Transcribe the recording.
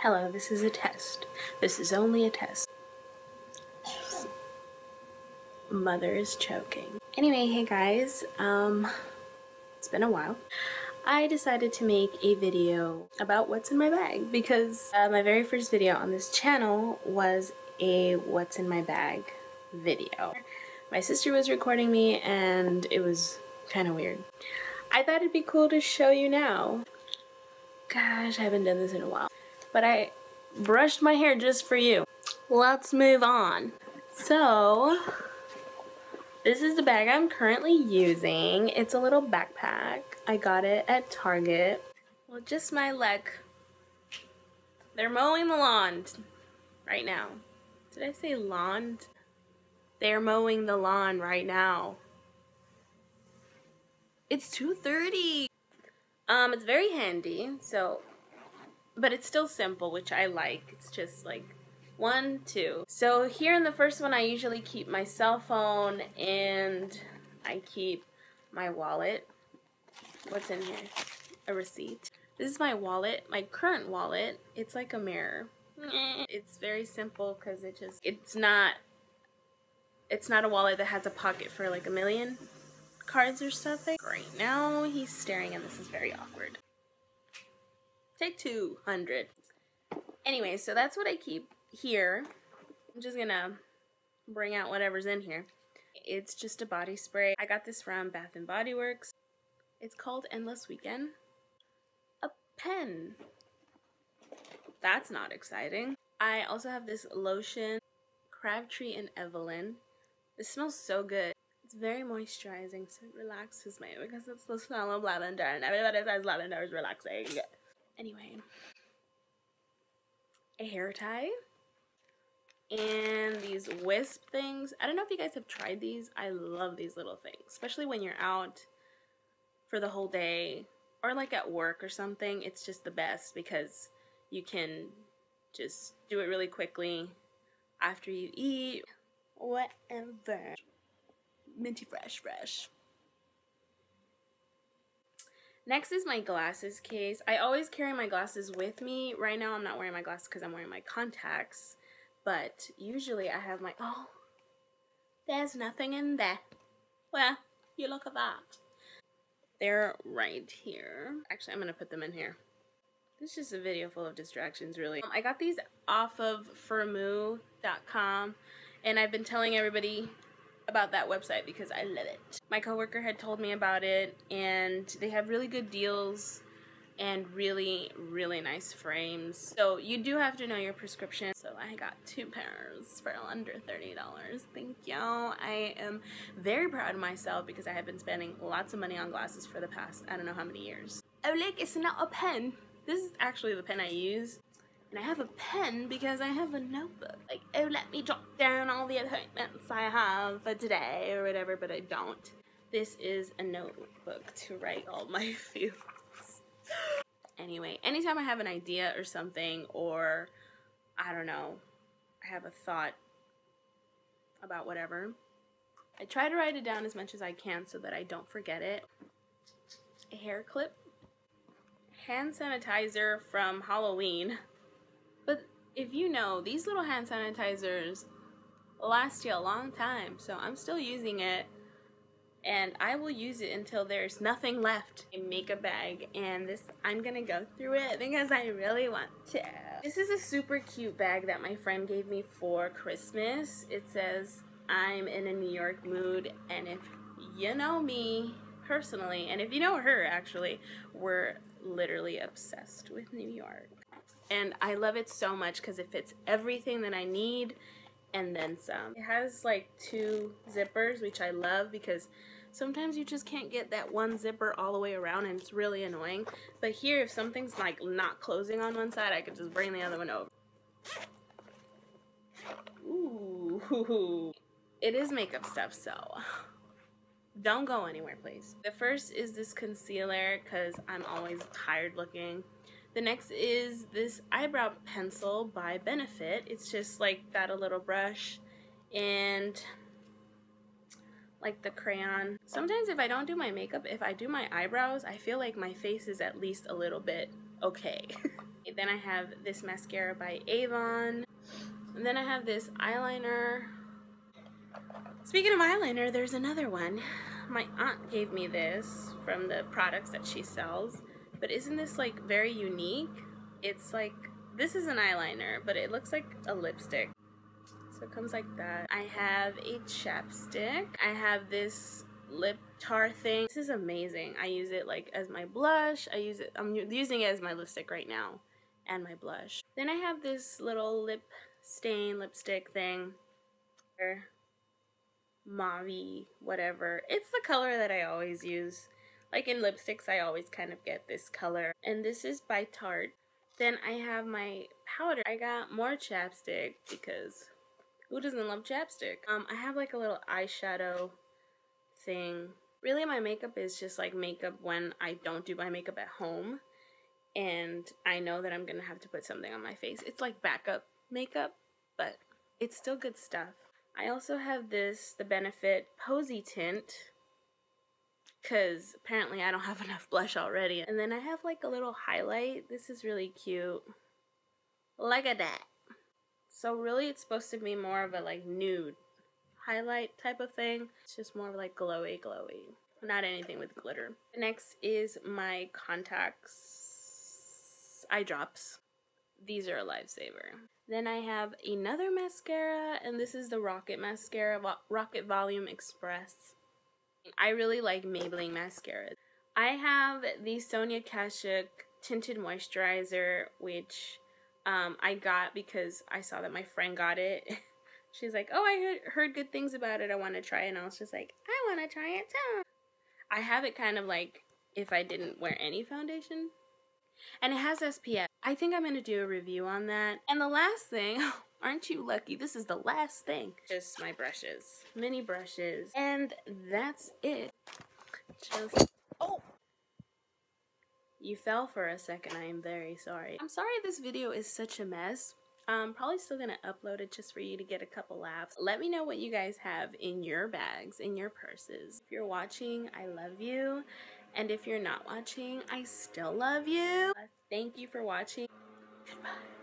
Hello, this is a test. This is only a test. Mother is choking. Anyway, hey guys, it's been a while. I decided to make a video about what's in my bag because my very first video on this channel was a what's in my bag video. My sister was recording me and it was kind of weird. I thought it'd be cool to show you now. Gosh, I haven't done this in a while. But I brushed my hair just for you. Let's move on. So, this is the bag I'm currently using. It's a little backpack. I got it at Target. Well, just my luck. They're mowing the lawn right now. Did I say lawn? They're mowing the lawn right now. It's 2:30. It's very handy, so, but it's still simple, which I like. It's just like 1, 2. So here in the first one, I usually keep my cell phone and I keep my wallet. What's in here? A receipt. This is my wallet, my current wallet. It's like a mirror. It's very simple because it's not a wallet that has a pocket for like a million cards or something. Right now he's staring and this is very awkward. Take 200. Anyway, so that's what I keep here. I'm just gonna bring out whatever's in here. It's just a body spray. I got this from Bath and Body Works. It's called Endless Weekend. A pen. That's not exciting. I also have this lotion, Crabtree and Evelyn. This smells so good. It's very moisturizing, so it relaxes me because it's the smell of lavender and everybody says lavender is relaxing. Anyway, a hair tie and these wisp things. I don't know if you guys have tried these. I love these little things, especially when you're out for the whole day or like at work or something. It's just the best because you can just do it really quickly after you eat. Whatever. Minty fresh. Next is my glasses case. I always carry my glasses with me. Right now I'm not wearing my glasses because I'm wearing my contacts. But usually I have my, oh, there's nothing in there. Well, you look at that. They're right here. Actually, I'm going to put them in here. This is just a video full of distractions, really. I got these off of Firmoo.com and I've been telling everybody about that website because I love it. My coworker had told me about it and they have really good deals and really nice frames. So you do have to know your prescription. So I got 2 pairs for under $30. Thank you. I am very proud of myself because I have been spending lots of money on glasses for the past I don't know how many years. Oh look, it's not a pen. This is actually the pen I use. And I have a pen because I have a notebook. Like, oh, let me jot down all the appointments I have for today or whatever, but I don't. This is a notebook to write all my feelings. Anyway, anytime I have an idea or something, or, I don't know, I have a thought about whatever, I try to write it down as much as I can so that I don't forget it. A hair clip. Hand sanitizer from Halloween. But if you know, these little hand sanitizers last you a long time, so I'm still using it and I will use it until there's nothing left. A makeup bag, and this, I'm gonna go through it because I really want to. This is a super cute bag that my friend gave me for Christmas. It says, I'm in a New York mood, and if you know me personally, and if you know her actually, we're literally obsessed with New York. And I love it so much because it fits everything that I need and then some. It has like 2 zippers, which I love because sometimes you just can't get that one zipper all the way around and it's really annoying. But here, if something's like not closing on one side, I could just bring the other one over. Ooh. It is makeup stuff, so don't go anywhere, please. The first is this concealer because I'm always tired looking. The next is this eyebrow pencil by Benefit. It's just like got a little brush and like the crayon. Sometimes if I don't do my makeup, if I do my eyebrows, I feel like my face is at least a little bit okay. Then I have this mascara by Avon. And then I have this eyeliner. Speaking of eyeliner, there's another one. My aunt gave me this from the products that she sells. But isn't this like very unique? It's like, this is an eyeliner, but it looks like a lipstick. So it comes like that. I have a chapstick. I have this lip tar thing. This is amazing. I use it like as my blush. I'm using it as my lipstick right now and my blush. Then I have this little lip stain lipstick thing. Mauve, whatever. It's the color that I always use. Like in lipsticks, I always kind of get this color. And this is by Tarte. Then I have my powder. I got more chapstick because who doesn't love chapstick? I have like a little eyeshadow thing. Really, my makeup is just like makeup when I don't do my makeup at home. And I know that I'm going to have to put something on my face. It's like backup makeup, but it's still good stuff. I also have this, the Benefit Posy Tint, because apparently I don't have enough blush already. And then I have like a little highlight. This is really cute. Look at that. So really it's supposed to be more of a like nude highlight type of thing. It's just more like glowy. Not anything with glitter. Next is my contacts, eye drops. These are a lifesaver. Then I have another mascara, and this is the Rocket Mascara, Rocket Volume Express. I really like Maybelline Mascara. I have the Sonia Kashuk Tinted Moisturizer, which I got because I saw that my friend got it. She's like, oh, I heard good things about it. I want to try it. And I was just like, I want to try it too. I have it kind of like if I didn't wear any foundation. And it has SPF. I think I'm going to do a review on that. And the last thing, aren't you lucky? This is the last thing. Just my brushes. Mini brushes. And that's it. Just, oh! You fell for a second. I am very sorry. I'm sorry this video is such a mess. I'm probably still going to upload it just for you to get a couple laughs. Let me know what you guys have in your bags, in your purses. If you're watching, I love you. And if you're not watching, I still love you. Thank you for watching. Goodbye.